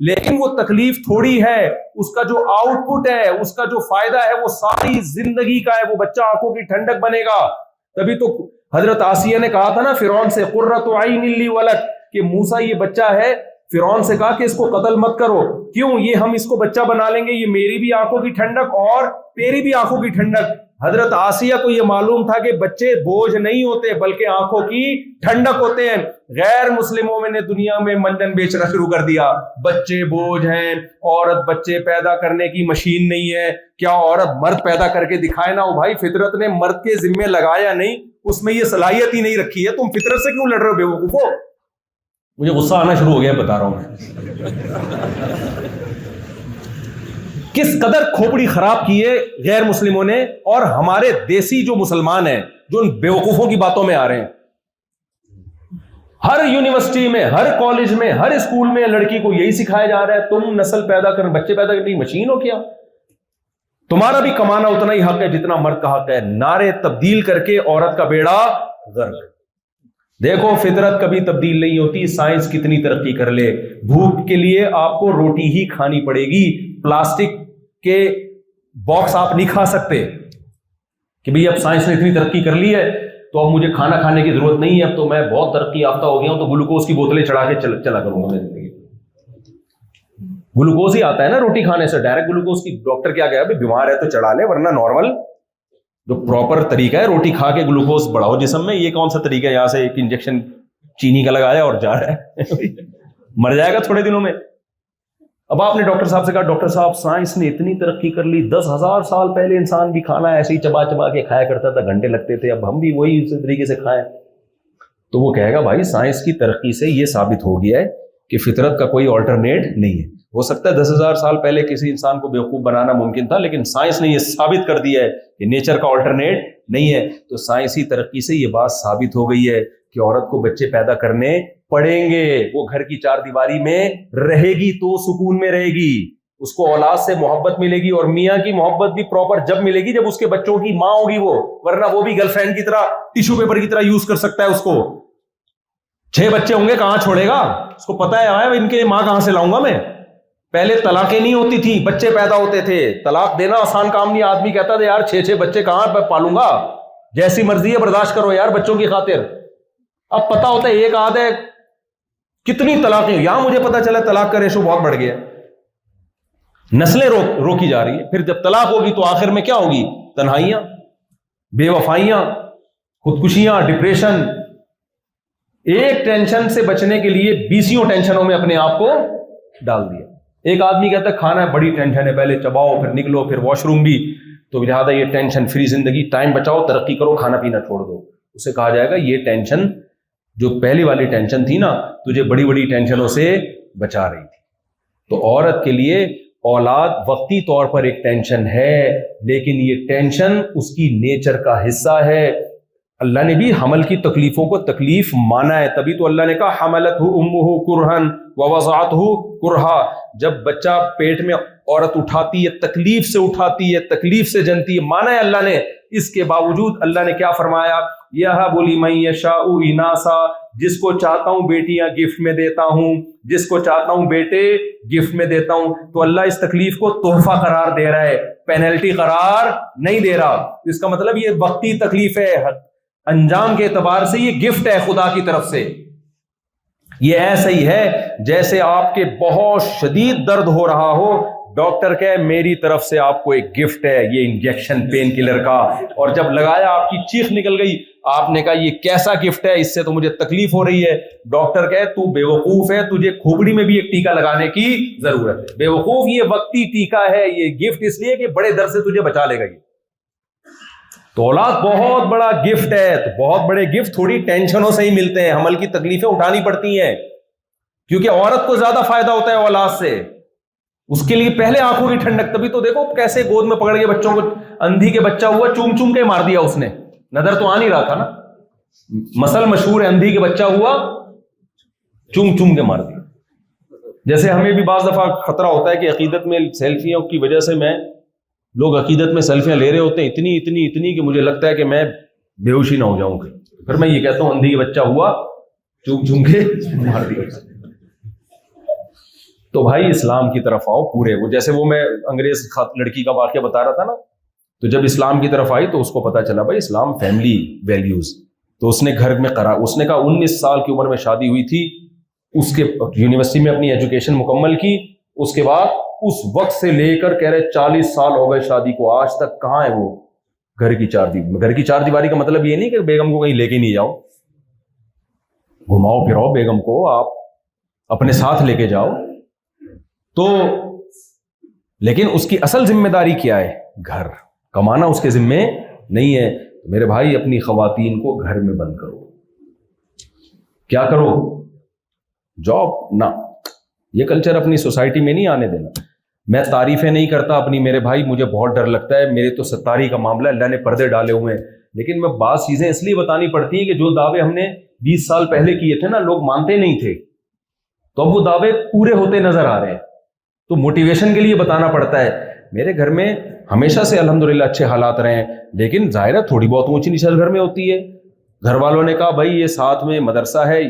لیکن وہ تکلیف تھوڑی ہے, اس کا جو آؤٹ پٹ ہے, اس کا جو فائدہ ہے وہ ساری زندگی کا ہے. وہ بچہ آنکھوں کی ٹھنڈک بنے گا. تبھی تو حضرت آسیہ نے کہا تھا نا فرعون سے, قرۃ عین لی ولک, کہ موسیٰ یہ بچہ ہے. فرعون سے کہا کہ اس کو قتل مت کرو, کیوں, یہ ہم اس کو بچہ بنا لیں گے, یہ میری بھی آنکھوں کی ٹھنڈک اور تیری بھی آنکھوں کی ٹھنڈک. حضرت آسیہ کو یہ معلوم تھا کہ بچے بوجھ نہیں ہوتے بلکہ آنکھوں کی ٹھنڈک ہوتے ہیں. غیر مسلموں میں نے دنیا میں منڈن بیچنا شروع کر دیا, بچے بوجھ ہیں, عورت بچے پیدا کرنے کی مشین نہیں ہے. کیا عورت مرد پیدا کر کے دکھائے نا؟ بھائی فطرت نے مرد کے ذمے لگایا نہیں, اس میں یہ صلاحیت ہی نہیں رکھی ہے. تم فطرت سے کیوں لڑ رہے ہو بیوقوفو؟ مجھے غصہ آنا شروع ہو گیا, بتا رہا ہوں میں کس قدر کھوپڑی خراب کی ہے غیر مسلموں نے, اور ہمارے دیسی جو مسلمان ہیں جو ان بیوقوفوں کی باتوں میں آ رہے ہیں. ہر یونیورسٹی میں, ہر کالج میں, ہر اسکول میں لڑکی کو یہی سکھایا جا رہا ہے, تم نسل پیدا کر, بچے پیدا کرنے کی مشین ہو کیا؟ تمہارا بھی کمانا اتنا ہی حق ہے جتنا مرد کا حق ہے. نعرے تبدیل کر کے عورت کا بیڑا غرق. دیکھو فطرت کبھی تبدیل نہیں ہوتی, سائنس کتنی ترقی کر لے, بھوک کے لیے آپ کو روٹی ہی کھانی پڑے گی. پلاسٹک کے باکس آپ نہیں کھا سکتے کہ بھئی اب سائنس نے اتنی ترقی کر لی ہے تو اب مجھے کھانا کھانے کی ضرورت نہیں ہے, اب تو میں بہت ترقی یافتہ ہو گیا ہوں تو گلوکوز کی بوتلیں چڑھا کے چلا کروں گا میں زندگی. گلوکوز ہی آتا ہے نا روٹی کھانے سے, ڈائریکٹ گلوکوز کی. ڈاکٹر کیا کہا, بیمار ہے تو چڑھا لے, ورنہ نارمل جو پراپر طریقہ ہے روٹی کھا کے گلوکوز بڑھاؤ جسم میں. یہ کون سا طریقہ ہے؟ یہاں سے ایک انجیکشن چینی کا لگایا اور جا رہا ہے مر جائے گا تھوڑے دنوں میں. اب آپ نے ڈاکٹر صاحب سے کہا, ڈاکٹر صاحب سائنس نے اتنی ترقی کر لی, 10,000 سال پہلے انسان بھی کھانا ایسے ہی چبا چبا کے کھایا کرتا تھا, گھنٹے لگتے تھے, اب ہم بھی وہی اسی طریقے سے کھائیں. تو وہ کہے گا بھائی سائنس کی ترقی سے یہ ثابت ہو گیا ہے کہ فطرت کا کوئی آلٹرنیٹ نہیں ہے. ہو سکتا ہے 10,000 سال پہلے کسی انسان کو بیوقوف بنانا ممکن تھا, لیکن سائنس نے یہ ثابت کر دیا ہے کہ نیچر کا آلٹرنیٹ نہیں ہے. تو سائنسی ترقی سے یہ بات ثابت ہو گئی ہے کہ عورت کو بچے پیدا کرنے پڑیں گے. وہ گھر کی چار دیواری میں رہے گی تو سکون میں رہے گی, اس کو اولاد سے محبت ملے گی, اور میاں کی محبت بھی پراپر جب ملے گی جب اس کے بچوں کی ماں ہوگی وہ, ورنہ وہ بھی گرل فرینڈ کی طرح ٹیشو پیپر کی طرح یوز کر سکتا ہے اس کو. 6 بچے ہوں گے کہاں چھوڑے گا, اس کو پتا ہے ان کے ماں کہاں سے لاؤں گا میں. پہلے طلاقیں نہیں ہوتی تھی, بچے پیدا ہوتے تھے. طلاق دینا آسان کام نہیں, آدمی کہتا تھا یار 6 بچے کہاں پالوں گا, جیسی مرضی ہے برداشت کرو یار بچوں کی خاطر. اب پتا ہوتا ہے ایک آدھ ہے, کتنی طلاقیں. یہاں مجھے پتا چلا طلاق کا ریشو بہت بڑھ گیا, نسلیں روکی جا رہی ہے. پھر جب طلاق ہوگی تو آخر میں کیا ہوگی؟ تنہائیاں, بے وفائیاں, خودکشیاں, ڈپریشن. ایک ٹینشن سے بچنے کے لیے 20 ٹینشنوں میں اپنے آپ کو ڈال دیا. ایک آدمی کہتا ہے کھانا ہے بڑی ٹینشن ہے, پہلے چباؤ پھر نکلو پھر واش روم بھی, تو لہٰذا یہ ٹینشن فری زندگی, ٹائم بچاؤ, ترقی کرو, کھانا پینا چھوڑ دو. اسے کہا جائے گا یہ ٹینشن جو پہلی والی ٹینشن تھی نا, تجھے بڑی بڑی ٹینشنوں سے بچا رہی تھی. تو عورت کے لیے اولاد وقتی طور پر ایک ٹینشن ہے, لیکن یہ ٹینشن اس کی نیچر کا حصہ ہے. اللہ نے بھی حمل کی تکلیفوں کو تکلیف مانا ہے, تبھی تو اللہ نے کہا حملتہ امہ کرہن ووضعتہ کرہا. جب بچہ پیٹ میں عورت اٹھاتی ہے تکلیف سے اٹھاتی ہے, تکلیف سے جنتی ہے, مانا ہے اللہ نے. اس کے باوجود اللہ نے کیا فرمایا, یہب لمن یشاء اناثا, جس کو چاہتا ہوں بیٹیاں گفٹ میں دیتا ہوں, جس کو چاہتا ہوں بیٹے گفٹ میں دیتا ہوں. تو اللہ اس تکلیف کو تحفہ قرار دے رہا ہے, پینلٹی قرار نہیں دے رہا. اس کا مطلب یہ وقتی تکلیف ہے, انجام کے اعتبار سے یہ گفٹ ہے خدا کی طرف سے. یہ ایسا ہی ہے جیسے آپ کے بہت شدید درد ہو رہا ہو, ڈاکٹر کہے میری طرف سے آپ کو ایک گفٹ ہے یہ انجیکشن پین کلر کا, اور جب لگایا آپ کی چیخ نکل گئی, آپ نے کہا یہ کیسا گفٹ ہے, اس سے تو مجھے تکلیف ہو رہی ہے. ڈاکٹر کہے تو بیوقوف ہے, تجھے کھوپڑی میں بھی ایک ٹیکا لگانے کی ضرورت ہے. بیوقوف, یہ وقتی ٹیکا ہے, یہ گفٹ اس لیے کہ بڑے درد سے تجھے بچا لے گا. یہ تو اولاد بہت بڑا گفٹ ہے. تو بہت بڑے گفٹ تھوڑی ٹینشنوں سے ہی ملتے ہیں, حمل کی تکلیفیں اٹھانی پڑتی ہیں, کیونکہ عورت کو زیادہ فائدہ ہوتا ہے اولاد سے. اس کے لیے پہلے آنکھوں کی ٹھنڈک. تبھی تو دیکھو کیسے گود میں پکڑ کے بچوں کو, اندھی کے بچہ ہوا چوم چوم کے مار دیا اس نے, نظر تو آ نہیں رہا تھا نا. مسل مشہور ہے, اندھی کے بچہ ہوا چوم چوم کے مار دیا. جیسے ہمیں بھی بعض دفعہ خطرہ ہوتا ہے کہ عقیدت میں سیلفیوں کی وجہ سے لوگ عقیدت میں سیلفیاں لے رہے ہوتے ہیں اتنی کہ مجھے لگتا ہے کہ میں بے ہوشی نہ ہو جاؤں. پھر میں یہ کہتا ہوں اندھی کے بچہ ہوا چوم چوم کے مار دیا. تو بھائی اسلام کی طرف آؤ پورے. وہ جیسے وہ میں انگریز لڑکی کا واقعہ بتا رہا تھا نا, تو جب اسلام کی طرف آئی تو اس کو پتا چلا بھائی اسلام فیملی ویلیوز. تو اس نے گھر میں اس نے کہا 19 سال کی عمر میں شادی ہوئی تھی, اس کے یونیورسٹی میں اپنی ایجوکیشن مکمل کی, اس کے بعد اس وقت سے لے کر کہہ رہے 40 سال ہو گئے شادی کو, آج تک کہاں ہے وہ گھر کی چار دیواری کا مطلب یہ نہیں کہ بیگم کو کہیں لے کے نہیں جاؤ, گھماؤ پھراؤ بیگم کو, آپ اپنے ساتھ لے کے جاؤ. تو لیکن اس کی اصل ذمہ داری کیا ہے؟ گھر کمانا اس کے ذمے نہیں ہے. تو میرے بھائی اپنی خواتین کو گھر میں بند کرو. کیا کرو؟ جاب نہ. یہ کلچر اپنی سوسائٹی میں نہیں آنے دینا. میں تعریفیں نہیں کرتا اپنی میرے بھائی, مجھے بہت ڈر لگتا ہے, میرے تو ستاری کا معاملہ, اللہ نے پردے ڈالے ہوئے ہیں, لیکن میں بعض چیزیں اس لیے بتانی پڑتی ہیں کہ جو دعوے ہم نے 20 سال پہلے کیے تھے نا, لوگ مانتے نہیں تھے, تو اب وہ دعوے پورے ہوتے نظر آ رہے ہیں, تو موٹیویشن کے لیے بتانا پڑتا ہے. میرے گھر میں ہمیشہ سے الحمدللہ اچھے حالات رہے ہیں, لیکن ظاہر ہے تھوڑی بہت اونچی نیچ گھر میں ہوتی ہے. گھر والوں نے کہا بھائی یہ ساتھ میں مدرسہ ہے,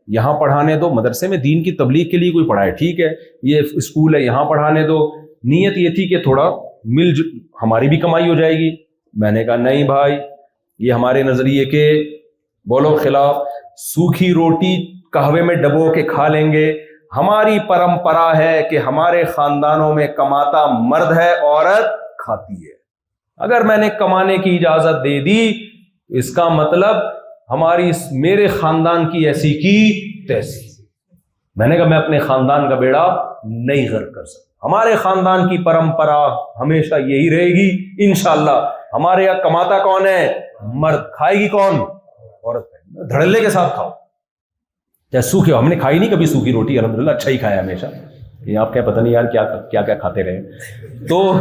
یہاں پڑھانے دو. مدرسے میں دین کی تبلیغ کے لیے کوئی پڑھائے ٹھیک ہے, یہ اسکول ہے یہاں پڑھانے دو. نیت یہ تھی کہ تھوڑا ہماری بھی کمائی ہو جائے گی. میں نے کہا نہیں بھائی, یہ ہمارے نظریے کے بولو خلاف. سوکھی روٹی قہوے میں ڈبو کے کھا لیں گے. ہماری پرمپرا ہے کہ ہمارے خاندانوں میں کماتا مرد ہے, عورت کھاتی ہے. اگر میں نے کمانے کی اجازت دے دی, اس کا مطلب میرے خاندان کی ایسی کی تیسی. میں نے کہا میں اپنے خاندان کا بیڑا نہیں غرق کر سکتا. ہمارے خاندان کی پرمپرا ہمیشہ یہی رہے گی انشاءاللہ. ہمارے یہاں کماتا کون ہے؟ مرد. کھائے گی کون؟ عورت. دھڑلے کے ساتھ کھاؤ, چاہے سوکھی ہو. ہم نے کھائی نہیں کبھی سوکھی روٹی, الحمدللہ اچھا ہی کھایا ہمیشہ. یہ آپ کیا پتہ نہیں یار کیا کیا کھاتے رہے. تو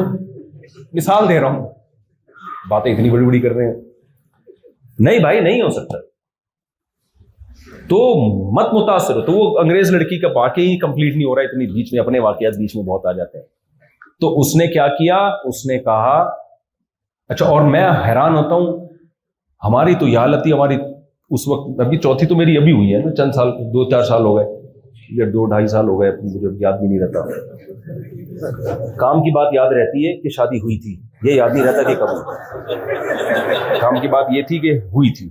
مثال دے رہا ہوں, باتیں اتنی بڑی بڑی کر رہے ہیں. نہیں بھائی نہیں ہو سکتا. تو مت متاثر ہو. تو وہ انگریز لڑکی کا واقعی ہی کمپلیٹ نہیں ہو رہا, اتنی بیچ میں اپنے واقعات بیچ میں بہت آ جاتے ہیں. تو اس نے کیا کیا, اس نے کہا اچھا. اور میں حیران ہوتا ہوں, ہماری تو یہ حالت تھی, ہماری اس وقت, ابھی چوتھی تو میری ابھی ہوئی ہے نا, چند سال 2-4 سال ہو گئے یا 2-2.5 سال ہو گئے, مجھے یاد بھی نہیں رہتا. کام کی بات یاد رہتی ہے کہ شادی ہوئی تھی, یہ یاد نہیں رہتا کہ کب ہوئی. کام کی بات یہ تھی کہ ہوئی تھی,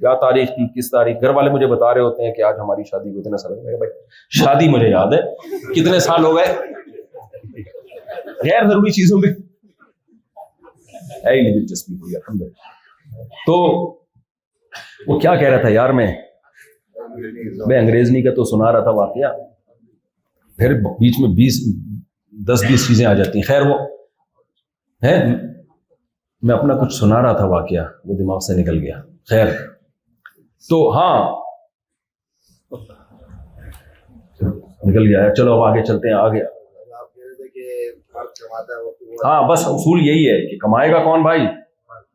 کیا تاریخ تھی, کس تاریخ. گھر والے مجھے بتا رہے ہوتے ہیں کہ آج ہماری شادی کو اتنا سال ہو گیا. بھائی شادی مجھے یاد ہے, کتنے سال ہو گئے, غیر ضروری چیزوں میں نہیں دلچسپی ہوئی الحمدللہ. تو وہ کیا کہہ رہا تھا یار, میں انگریزنی کا تو سنا رہا تھا واقعہ, پھر بیچ میں 10-20 چیزیں آ جاتی ہیں. خیر وہ ہے, میں اپنا کچھ سنا رہا تھا واقعہ, وہ دماغ سے نکل گیا. خیر تو ہاں نکل گیا. چلو اب آگے چلتے ہیں. آگے ہاں بس اصول یہی ہے کہ کمائے گا کون بھائی؟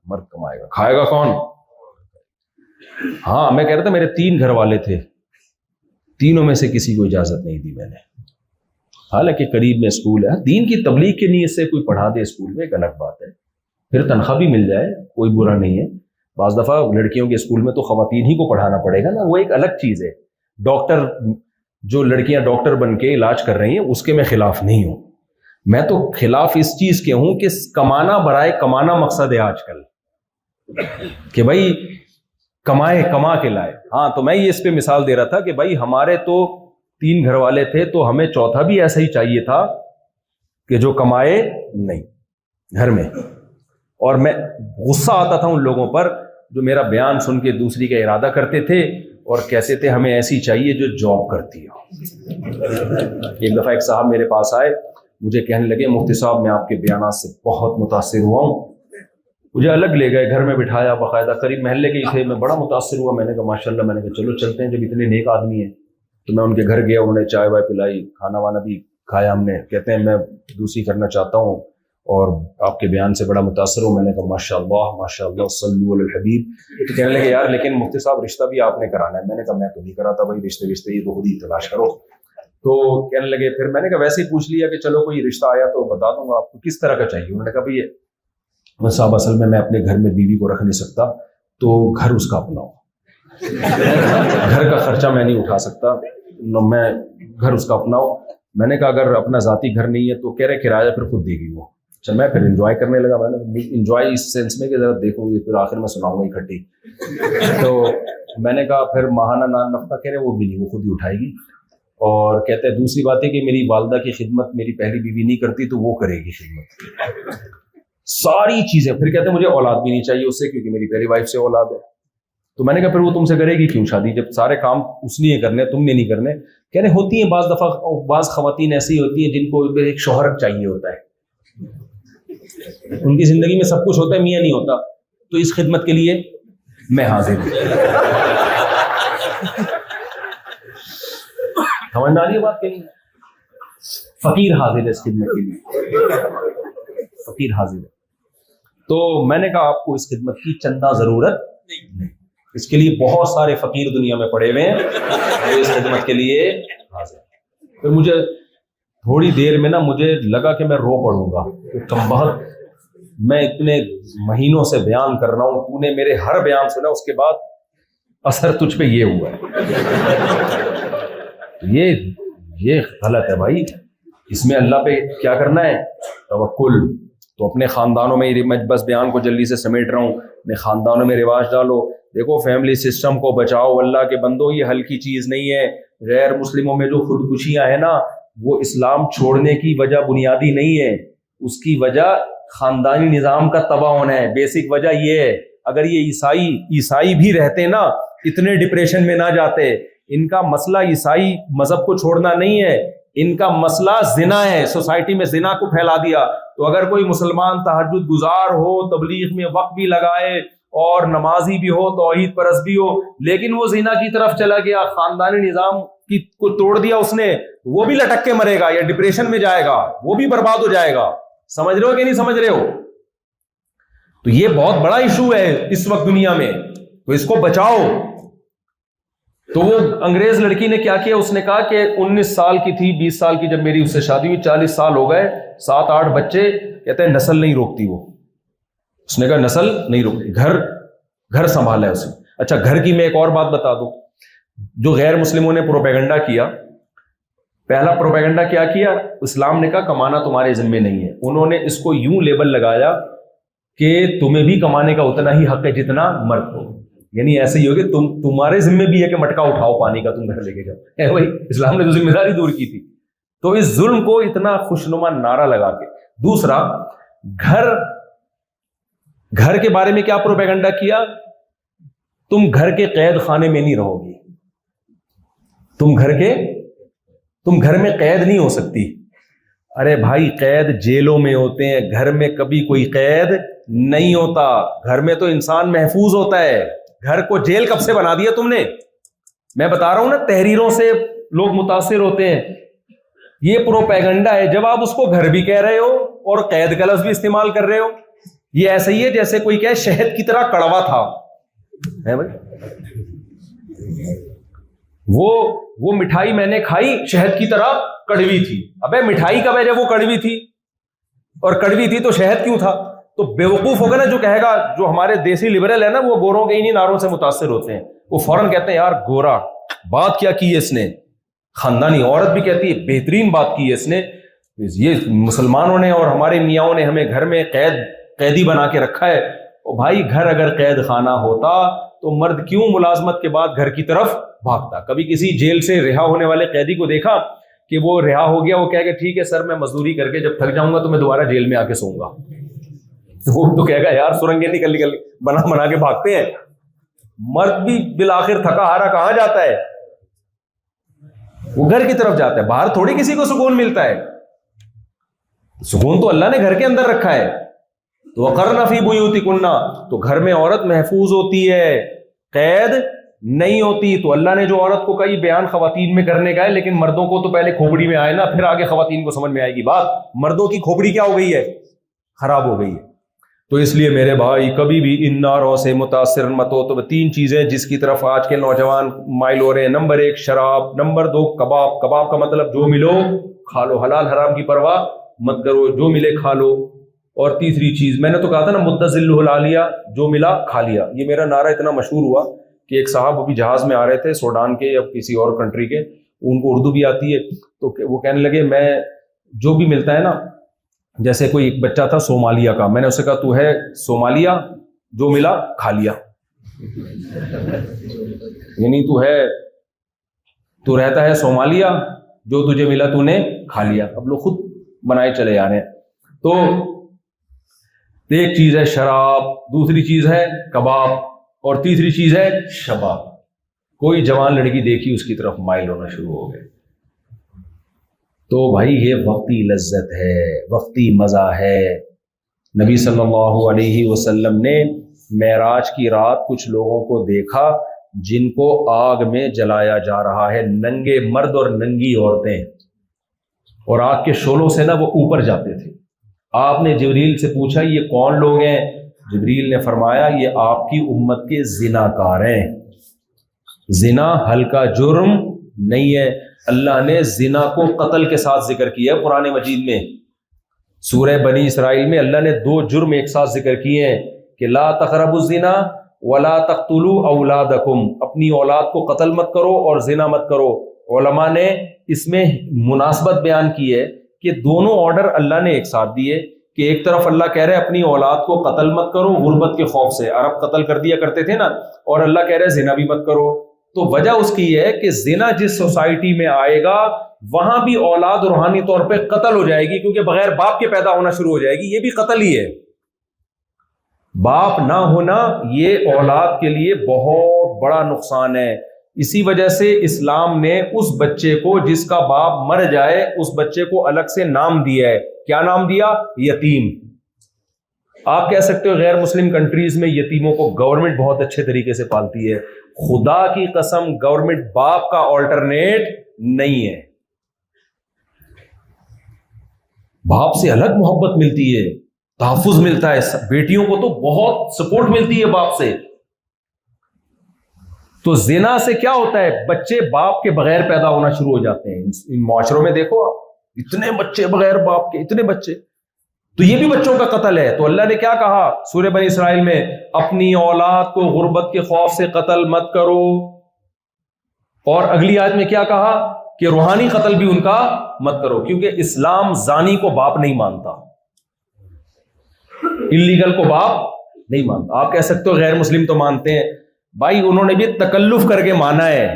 مرد کمائے گا. کھائے گا کون؟ ہاں میں کہہ رہا تھا میرے 3 گھر والے تھے, تینوں میں سے کسی کو اجازت نہیں دی میں نے. حالانکہ قریب میں اسکول ہے, دین کی تبلیغ کی نیت سے کوئی پڑھا دے اسکول میں ایک الگ بات ہے, پھر تنخواہ بھی مل جائے, کوئی برا نہیں ہے. بعض دفعہ لڑکیوں کے اسکول میں تو خواتین ہی کو پڑھانا پڑے گا نا, وہ ایک الگ چیز ہے. ڈاکٹر, جو لڑکیاں ڈاکٹر بن کے علاج کر رہی ہیں, اس کے میں خلاف نہیں ہوں. میں تو خلاف اس چیز کے ہوں کہ کمانا برائے کمانا مقصد ہے آج کل, کہ بھائی کمائے, کما کے لائے. ہاں تو میں یہ اس پہ مثال دے رہا تھا کہ بھائی ہمارے تو 3 گھر والے تھے, تو ہمیں چوتھا بھی ایسا ہی چاہیے تھا کہ جو کمائے نہیں گھر میں. اور میں غصہ آتا تھا ان لوگوں پر جو میرا بیان سن کے دوسری کا ارادہ کرتے تھے اور کہتے تھے ہمیں ایسی چاہیے جو جاب کرتی ہو. ایک دفعہ ایک صاحب میرے پاس آئے, مجھے کہنے لگے مفتی صاحب میں آپ کے بیانات سے بہت متاثر ہوا ہوں. مجھے الگ لے گئے, گھر میں بٹھایا, باقاعدہ قریب محلے کے ہی تھے. میں بڑا متاثر ہوا. میں نے کہا ماشاء اللہ. میں نے کہا چلو چلتے ہیں, جب اتنے نیک آدمی ہیں. تو میں ان کے گھر گیا, انہوں نے چائے وائے پلائی, کھانا وانا بھی کھایا ہم نے. کہتے ہیں میں دوسری کرنا چاہتا ہوں اور آپ کے بیان سے بڑا متاثر ہوں. میں نے کہا ماشاء اللہ صلو علی الحبیب. تو کہنے لگے یار لیکن مفتی صاحب رشتہ بھی آپ نے کرانا ہے. میں نے کہا میں تو نہیں کراتا بھائی, رشتے یہ تو خود ہی تلاش کرو. تو کہنے لگے, پھر میں نے کہا ویسے ہی پوچھ لیا کہ چلو کوئی رشتہ آیا تو بتا دوں گا آپ کو, کس طرح کا چاہیے. انہوں نے کہا بھائی صاحب اصل میں اپنے گھر میں بیوی کو رکھ نہیں سکتا, تو گھر اس کا اپنا ہو. گھر کا خرچہ میں نہیں اٹھا سکتا, میں گھر اس کا اپنا ہو. میں نے کہا اگر اپنا ذاتی گھر نہیں ہے تو کہہ رہے کرایہ پھر خود دے گی وہ. چل میں پھر انجوائے کرنے لگا. میں نے انجوائے اس سینس میں کہ ذرا دیکھوں گی پھر آخر میں سناؤں گا اکٹھی. تو میں نے کہا پھر ماہانہ نان نفقہ کہہ رہے وہ بھی نہیں, وہ خود ہی اٹھائے گی. اور کہتے ہیں دوسری بات ہے کہ میری والدہ کی خدمت میری پہلی بیوی نہیں کرتی تو وہ کرے گی خدمت, ساری چیزیں. پھر کہتے ہیں مجھے اولاد بھی نہیں چاہیے اس سے کیونکہ میری پہلی وائف سے اولاد ہے. تو میں نے کہا پھر وہ تم سے کرے گی کیوں شادی جب سارے کام اس نے کرنے تم نے نہیں کرنے. کہنے ہوتی ہیں بعض دفعہ بعض خواتین ایسی ہوتی ہیں جن کو ایک شوہر چاہیے ہوتا ہے, ان کی زندگی میں سب کچھ ہوتا ہے, میاں نہیں ہوتا. تو اس خدمت کے لیے میں حاضر ہوں. سمجھ میں آ رہی ہے بات؟ کہیں فقیر حاضر ہے اس خدمت کے لیے, فقیر حاضر ہے. تو میں نے کہا آپ کو اس خدمت کی چندہ ضرورت نہیں, اس کے لیے بہت سارے فقیر دنیا میں پڑے ہوئے ہیں جو اس خدمت کے لیے حاضر. پھر مجھے تھوڑی دیر میں نا مجھے لگا کہ میں رو پڑوں گا کہ کم بہت میں اتنے مہینوں سے بیان کر رہا ہوں, تو نے میرے ہر بیان سنا, اس کے بعد اثر تجھ پہ یہ ہوا ہے. یہ غلط ہے بھائی. اس میں اللہ پہ کیا کرنا ہے؟ توکل. تو اپنے خاندانوں میں میں بس بیان کو جلدی سے سمیٹ رہا ہوں, اپنے خاندانوں میں رواج ڈالو. دیکھو فیملی سسٹم کو بچاؤ, اللہ کے بندو یہ ہلکی چیز نہیں ہے. غیر مسلموں میں جو خودکشیاں ہیں نا وہ اسلام چھوڑنے کی وجہ بنیادی نہیں ہے, اس کی وجہ خاندانی نظام کا تباہ ہونا ہے. بیسک وجہ یہ ہے. اگر یہ عیسائی بھی رہتے نا اتنے ڈپریشن میں نہ جاتے. ان کا مسئلہ عیسائی مذہب کو چھوڑنا نہیں ہے, ان کا مسئلہ زنا ہے. سوسائٹی میں زنا کو پھیلا دیا. تو اگر کوئی مسلمان تہجد گزار ہو, تبلیغ میں وقت بھی لگائے اور نمازی بھی ہو, توحید پرست بھی ہو, لیکن وہ زنا کی طرف چلا گیا, خاندانی نظام کو توڑ دیا اس نے, وہ بھی لٹک کے مرے گا یا ڈپریشن میں جائے گا, وہ بھی برباد ہو جائے گا. سمجھ رہے ہو کہ نہیں سمجھ رہے ہو؟ تو یہ بہت بڑا ایشو ہے اس وقت دنیا میں, تو اس کو بچاؤ. تو وہ انگریز لڑکی نے کیا کیا, اس نے کہا کہ 19 سال کی تھی, 20 سال کی جب میری اس سے شادی ہوئی, 40 سال ہو گئے, 7-8 بچے. کہتے ہیں نسل نہیں روکتی وہ. اس نے کہا نسل نہیں روکتی, گھر سنبھالا ہے اسے. اچھا گھر کی میں ایک اور بات بتا دوں, جو غیر مسلموں نے پروپیگنڈا کیا, پہلا پروپیگنڈا کیا کیا, اسلام نے کہا کمانا تمہارے ذمے نہیں ہے. انہوں نے اس کو یوں لیبل لگایا کہ تمہیں بھی کمانے کا اتنا ہی حق ہے جتنا مرد کو. یعنی ایسے ہی ہو کہ تمہارے ذمے بھی ہے کہ مٹکا اٹھاؤ پانی کا, تم گھر لے کے جاؤ. بھائی اسلام نے تو ذمہ داری دور کی تھی. تو اس ظلم کو اتنا خوشنما نعرہ لگا کے. دوسرا, گھر کے بارے میں کیا پروپیگنڈا کیا, تم گھر کے قید خانے میں نہیں رہو گی, تم گھر میں قید نہیں ہو سکتی. ارے بھائی قید جیلوں میں ہوتے ہیں, گھر میں کبھی کوئی قید نہیں ہوتا. گھر میں تو انسان محفوظ ہوتا ہے. گھر کو جیل کب سے بنا دیا تم نے؟ میں بتا رہا ہوں نا, تحریروں سے لوگ متاثر ہوتے ہیں. یہ پروپیگنڈا ہے. جب آپ اس کو گھر بھی کہہ رہے ہو اور قید کا لفظ بھی استعمال کر رہے ہو, یہ ایسا ہی ہے جیسے کوئی کہے شہد کی طرح کڑوا تھا. ہے بھائی, وہ مٹھائی میں نے کھائی شہد کی طرح کڑوی تھی. ابے مٹھائی کب ہے جب وہ کڑوی تھی, اور کڑوی تھی تو شہد کیوں تھا؟ تو بیوقوف ہوگا نا جو کہے گا. جو ہمارے دیسی لبرل ہے نا وہ گوروں کے انہی نعروں سے متاثر ہوتے ہیں. وہ فوراً کہتے ہیں یار گورا, بات کیا کی ہے اس نے. خاندانی عورت بھی کہتی ہے بہترین بات کی ہے اس نے. یہ مسلمانوں نے اور ہمارے میاں نے ہمیں گھر میں قیدی بنا کے رکھا ہے. اور بھائی گھر اگر قید خانہ ہوتا تو مرد کیوں ملازمت کے بعد گھر کی طرف بھاگتا؟ کبھی کسی جیل سے رہا ہونے والے قیدی کو دیکھا کہ وہ رہا ہو گیا, وہ کہے گا ٹھیک ہے سر میں مزدوری کر کے جب تھک جاؤں گا تو میں دوبارہ جیل میں آ کے سوؤں گا. وہ تو کہے گا یار سرنگیں نکل بنا کے بھاگتے ہیں. مرد بھی بالآخر تھکا ہارا کہاں جاتا ہے؟ وہ گھر کی طرف جاتا ہے. باہر تھوڑی کسی کو سکون ملتا ہے. سکون تو اللہ نے گھر کے اندر رکھا ہے. تو وقرن فی بیوتکن, تو گھر میں عورت محفوظ ہوتی ہے, قید نہیں ہوتی. تو اللہ نے جو عورت کو کہی بیان خواتین میں کرنے کا ہے, لیکن مردوں کو تو پہلے کھوپڑی میں آئے نا, پھر آگے خواتین کو سمجھ میں آئے گی بات. مردوں کی کھوپڑی کیا ہو گئی ہے؟ خراب ہو گئی ہے. تو اس لیے میرے بھائی کبھی بھی ان نعروں سے متاثر مت ہو. تو 3 چیزیں جس کی طرف آج کے نوجوان مائل ہو رہے ہیں. نمبر 1 شراب, نمبر 2 کباب کا مطلب جو ملو کھا لو, حلال حرام کی پرواہ مت کرو, جو ملے کھا لو. اور تیسری چیز میں نے تو کہا تھا نا متزلہ العالیہ, جو ملا کھا لیا. یہ میرا نعرہ اتنا مشہور ہوا کہ ایک صاحب ابھی جہاز میں آ رہے تھے سوڈان کے یا کسی اور کنٹری کے, ان کو اردو بھی آتی ہے، تو وہ کہنے لگے میں جو بھی ملتا ہے نا، جیسے کوئی ایک بچہ تھا صومالیہ کا، میں نے اسے کہا تو ہے صومالیہ، جو ملا کھا لیا، یعنی تو رہتا ہے صومالیہ، جو تجھے ملا تو نے کھا لیا. اب لوگ خود بنائے چلے جا رہے ہیں. تو ایک چیز ہے شراب، دوسری چیز ہے کباب، اور تیسری چیز ہے شباب. کوئی جوان لڑکی دیکھی اس کی طرف مائل ہونا شروع ہو گئے. تو بھائی یہ وقتی لذت ہے، وقتی مزہ ہے. نبی صلی اللہ علیہ وسلم نے معراج کی رات کچھ لوگوں کو دیکھا جن کو آگ میں جلایا جا رہا ہے، ننگے مرد اور ننگی عورتیں، اور آگ کے شعلوں سے نا وہ اوپر جاتے تھے. آپ نے جبریل سے پوچھا یہ کون لوگ ہیں؟ جبریل نے فرمایا یہ آپ کی امت کے زناکار ہیں. زنا ہلکا جرم نہیں ہے. اللہ نے زنا کو قتل کے ساتھ ذکر کیا ہے قرآن مجید میں. سورہ بنی اسرائیل میں اللہ نے 2 جرم ایک ساتھ ذکر کیے ہیں کہ لا تقربوا الزنا ولا تقتلوا اولادکم، اپنی اولاد کو قتل مت کرو اور زنا مت کرو. علماء نے اس میں مناسبت بیان کی ہے کہ دونوں آرڈر اللہ نے ایک ساتھ دیے، کہ ایک طرف اللہ کہہ رہے اپنی اولاد کو قتل مت کرو غربت کے خوف سے، عرب قتل کر دیا کرتے تھے نا، اور اللہ کہہ رہے زنا بھی مت کرو. تو وجہ اس کی یہ ہے کہ زنا جس سوسائٹی میں آئے گا وہاں بھی اولاد روحانی طور پہ قتل ہو جائے گی، کیونکہ بغیر باپ کے پیدا ہونا شروع ہو جائے گی. یہ بھی قتل ہی ہے. باپ نہ ہونا یہ اولاد کے لیے بہت بڑا نقصان ہے. اسی وجہ سے اسلام نے اس بچے کو جس کا باپ مر جائے اس بچے کو الگ سے نام دیا ہے. کیا نام دیا؟ یتیم. آپ کہہ سکتے ہو غیر مسلم کنٹریز میں یتیموں کو گورنمنٹ بہت اچھے طریقے سے پالتی ہے. خدا کی قسم گورنمنٹ باپ کا آلٹرنیٹ نہیں ہے. باپ سے الگ محبت ملتی ہے، تحفظ ملتا ہے. بیٹیوں کو تو بہت سپورٹ ملتی ہے باپ سے. تو زنا سے کیا ہوتا ہے؟ بچے باپ کے بغیر پیدا ہونا شروع ہو جاتے ہیں. ان معاشروں میں دیکھو آپ، اتنے بچے بغیر باپ کے، اتنے بچے. تو یہ بھی بچوں کا قتل ہے. تو اللہ نے کیا کہا سورہ بنی اسرائیل میں؟ اپنی اولاد کو غربت کے خوف سے قتل مت کرو. اور اگلی آیت میں کیا کہا کہ روحانی قتل بھی ان کا مت کرو، کیونکہ اسلام زانی کو باپ نہیں مانتا، اللیگل کو باپ نہیں مانتا. آپ کہہ سکتے ہو غیر مسلم تو مانتے ہیں. بھائی انہوں نے بھی تکلف کر کے مانا ہے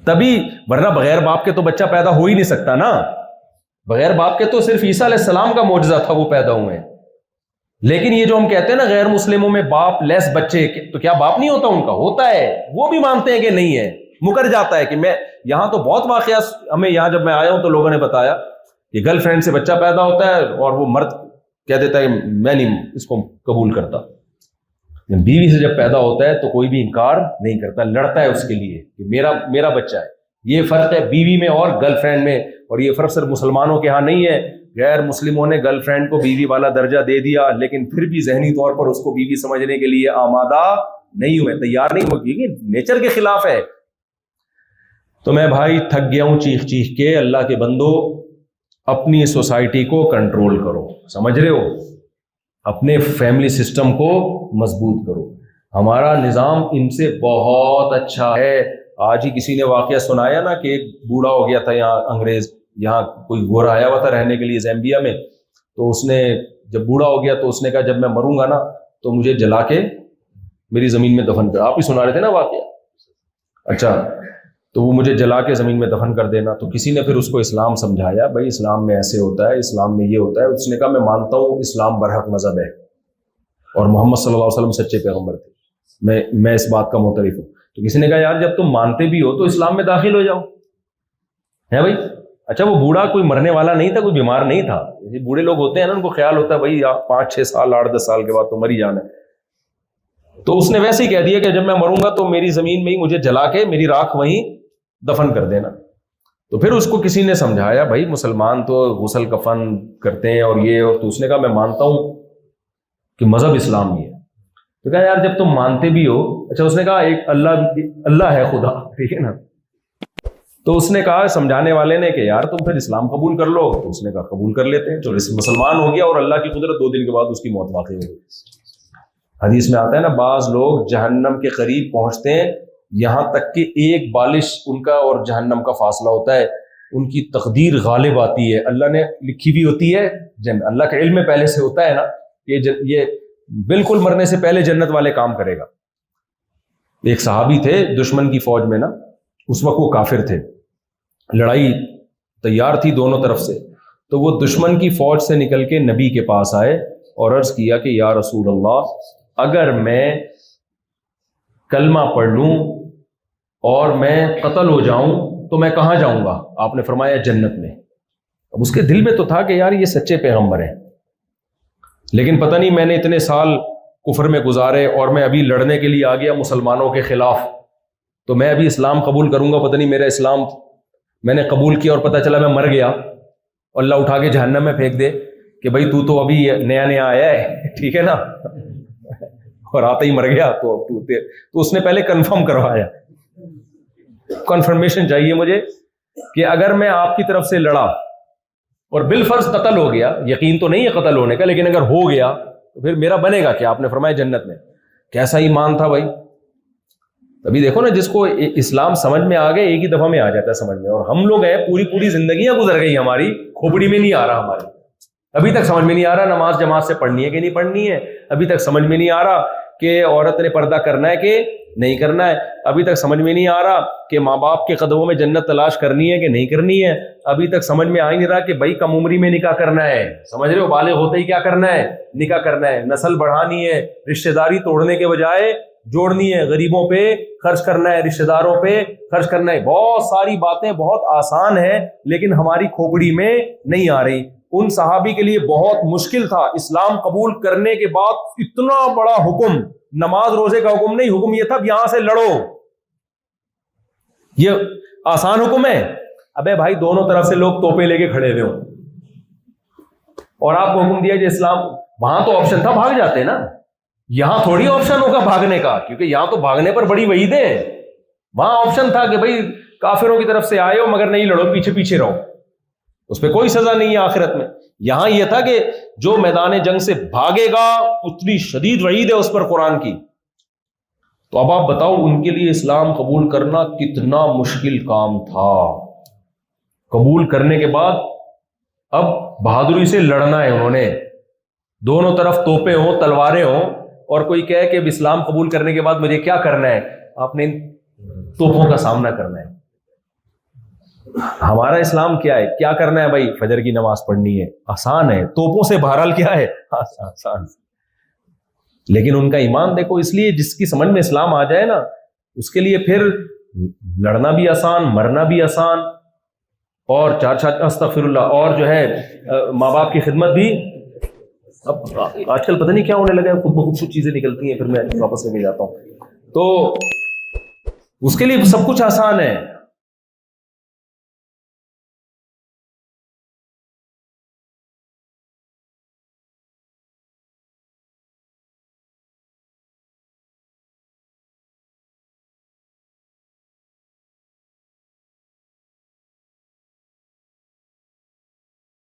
تبھی، ورنہ بغیر باپ کے تو بچہ پیدا ہو ہی نہیں سکتا نا. بغیر باپ کے تو صرف عیسیٰ علیہ السلام کا معجزہ تھا وہ پیدا ہوئے. لیکن یہ جو ہم کہتے ہیں نا غیر مسلموں میں باپ لیس بچے، تو کیا باپ نہیں ہوتا؟ ان کا ہوتا ہے. وہ بھی مانتے ہیں کہ نہیں ہے، مکر جاتا ہے. کہ میں یہاں تو بہت واقعات ہمیں یہاں جب میں آیا ہوں تو لوگوں نے بتایا کہ گرل فرینڈ سے بچہ پیدا ہوتا ہے اور وہ مرد کہہ دیتا ہے کہ میں نہیں اس کو قبول کرتا. بیوی سے جب پیدا ہوتا ہے تو کوئی بھی انکار نہیں کرتا، لڑتا ہے اس کے لیے کہ میرا بچہ ہے. یہ فرق ہے بیوی میں اور گرل فرینڈ میں. اور یہ فرق صرف مسلمانوں کے ہاں نہیں ہے. غیر مسلموں نے گرل فرینڈ کو بیوی والا درجہ دے دیا، لیکن پھر بھی ذہنی طور پر اس کو بیوی سمجھنے کے لیے آمادہ نہیں ہوئے، تیار نہیں ہوئے، یہ نیچر کے خلاف ہے. تو میں بھائی تھک گیا ہوں چیخ چیخ کے. اللہ کے بندو اپنی سوسائٹی کو کنٹرول کرو، سمجھ رہے ہو؟ اپنے فیملی سسٹم کو مضبوط کرو. ہمارا نظام ان سے بہت اچھا ہے. آج ہی کسی نے واقعہ سنایا نا کہ ایک بوڑھا ہو گیا تھا یہاں، انگریز یہاں کوئی گورا آیا ہوا تھا رہنے کے لیے زیمبیا میں. تو اس نے جب بوڑھا ہو گیا تو اس نے کہا جب میں مروں گا نا تو مجھے جلا کے میری زمین میں دفن کر. آپ ہی سنا رہے تھے نا واقعہ؟ اچھا، تو وہ مجھے جلا کے زمین میں دفن کر دینا. تو کسی نے پھر اس کو اسلام سمجھایا، بھائی اسلام میں ایسے ہوتا ہے، اسلام میں یہ ہوتا ہے. اس نے کہا میں مانتا ہوں اسلام برحق مذہب ہے اور محمد صلی اللہ علیہ وسلم سچے پیغمبر تھے، میں اس بات کا معترف ہوں. تو کسی نے کہا یار جب تم مانتے بھی ہو تو اسلام میں داخل ہو جاؤ. ہے بھائی؟ اچھا وہ بوڑھا کوئی مرنے والا نہیں تھا، کوئی بیمار نہیں تھا. یہ بوڑھے لوگ ہوتے ہیں نا، ان کو خیال ہوتا ہے بھائی 5-6 سال 8-10 سال کے بعد تو مر ہی جانا ہے. تو اس نے ویسے ہی کہہ دیا کہ جب میں مروں گا تو میری زمین میں ہی مجھے جلا کے میری راکھ وہیں دفن کر دینا. تو پھر اس کو کسی نے سمجھایا بھائی مسلمان تو غسل کفن کرتے ہیں اور یہ، اور تو اس نے کہا میں مانتا ہوں کہ مذہب اسلام ہی ہے. تو کہا یار جب تم مانتے بھی ہو، اچھا اس نے کہا ایک اللہ ہے خدا، ٹھیک ہے نا. تو اس نے کہا سمجھانے والے نے کہ یار تم پھر اسلام قبول کر لو. تو اس نے کہا قبول کر لیتے ہیں. جو مسلمان ہو گیا اور اللہ کی قدرت 2 دن کے بعد اس کی موت واقع ہو گئی. حدیث میں آتا ہے نا بعض لوگ جہنم کے قریب پہنچتے ہیں یہاں تک کہ ایک بالش ان کا اور جہنم کا فاصلہ ہوتا ہے، ان کی تقدیر غالب آتی ہے، اللہ نے لکھی بھی ہوتی ہے اللہ کے علم میں پہلے سے ہوتا ہے نا، یہ بالکل مرنے سے پہلے جنت والے کام کرے گا۔ ایک صحابی تھے دشمن کی فوج میں نا، اس وقت وہ کافر تھے، لڑائی تیار تھی دونوں طرف سے، تو وہ دشمن کی فوج سے نکل کے نبی کے پاس آئے اور عرض کیا کہ یا رسول اللہ، اگر میں کلمہ پڑھ لوں اور میں قتل ہو جاؤں تو میں کہاں جاؤں گا؟ آپ نے فرمایا جنت میں۔ اب اس کے دل میں تو تھا کہ یار یہ سچے پیغمبر ہیں، لیکن پتہ نہیں میں نے اتنے سال کفر میں گزارے اور میں ابھی لڑنے کے لیے آ گیا مسلمانوں کے خلاف، تو میں ابھی اسلام قبول کروں گا، پتہ نہیں میرا اسلام میں نے قبول کیا اور پتہ چلا میں مر گیا، اور اللہ اٹھا کے جہنم میں پھینک دے کہ بھائی تو ابھی نیا نیا آیا ہے، ٹھیک ہے نا، اور آتا ہی مر گیا، تو اس نے پہلے کنفرم کروایا، کنفرمیشن چاہیے مجھے کہ اگر میں آپ کی طرف سے لڑا اور بالفرض قتل ہو گیا، یقین تو نہیں ہے قتل ہونے کا، لیکن اگر ہو گیا تو پھر میرا بنے گا کہ آپ نے فرمایا جنت میں۔ کیسا ایمان تھا بھائی! ابھی دیکھو نا، جس کو اسلام سمجھ میں آ گئے ایک ہی دفعہ میں آ جاتا ہے سمجھ میں، اور ہم لوگ ہیں پوری زندگیاں گزر گئی ہماری، کھوپڑی میں نہیں آ رہا ہماری، ابھی تک سمجھ میں نہیں آ رہا نماز جماعت سے پڑھنی ہے کہ نہیں پڑھنی ہے، ابھی تک سمجھ میں نہیں آ رہا کہ عورت نے پردہ کرنا ہے کہ نہیں کرنا ہے، ابھی تک سمجھ میں نہیں آ رہا کہ ماں باپ کے قدموں میں جنت تلاش کرنی ہے کہ نہیں کرنی ہے، ابھی تک سمجھ میں آ ہی نہیں رہا کہ بھائی کم عمری میں نکاح کرنا ہے، سمجھ رہے ہو، بالغ ہوتے ہی کیا کرنا ہے؟ نکاح کرنا ہے، نسل بڑھانی ہے، رشتہ داری توڑنے کے بجائے جوڑنی ہے، غریبوں پہ خرچ کرنا ہے، رشتہ داروں پہ خرچ کرنا ہے، بہت ساری باتیں بہت آسان ہیں لیکن ہماری کھوپڑی میں نہیں آ رہی۔ ان صحابی کے لیے بہت مشکل تھا اسلام قبول کرنے کے بعد اتنا بڑا حکم، نماز روزے کا حکم نہیں، حکم یہ تھا یہاں سے لڑو، یہ آسان حکم ہے؟ ابے بھائی دونوں طرف سے لوگ توپے لے کے کھڑے ہوئے ہوں اور آپ کو حکم دیا کہ اسلام، وہاں تو آپشن تھا بھاگ جاتے نا، یہاں تھوڑی آپشن ہوگا بھاگنے کا، کیونکہ یہاں تو بھاگنے پر بڑی وعیدیں ہیں، وہاں آپشن تھا کہ بھائی کافروں کی طرف سے آئے ہو مگر نہیں لڑو، پیچھے پیچھے رہو، اس پہ کوئی سزا نہیں ہے آخرت میں۔ یہاں یہ تھا کہ جو میدان جنگ سے بھاگے گا اتنی شدید وعید ہے اس پر قرآن کی۔ تو اب آپ بتاؤ ان کے لیے اسلام قبول کرنا کتنا مشکل کام تھا، قبول کرنے کے بعد اب بہادری سے لڑنا ہے انہوں نے، دونوں طرف توپیں ہوں تلواریں ہوں، اور کوئی کہے کہ اب اسلام قبول کرنے کے بعد مجھے کیا کرنا ہے، آپ نے ان توپوں کا سامنا کرنا ہے۔ ہمارا اسلام کیا ہے، کیا کرنا ہے بھائی؟ فجر کی نماز پڑھنی ہے، آسان ہے، توپوں سے بہرحال کیا ہے، آسان۔ لیکن ان کا ایمان دیکھو، اس لیے جس کی سمجھ میں اسلام آ جائے نا اس کے لیے پھر لڑنا بھی آسان، مرنا بھی آسان، اور استغفر اللہ، اور جو ہے ماں باپ کی خدمت بھی۔ اب آج کل پتہ نہیں کیا ہونے لگا ہے، خود بخود چیزیں نکلتی ہیں، پھر میں واپس لے کے جاتا ہوں، تو اس کے لیے سب کچھ آسان ہے۔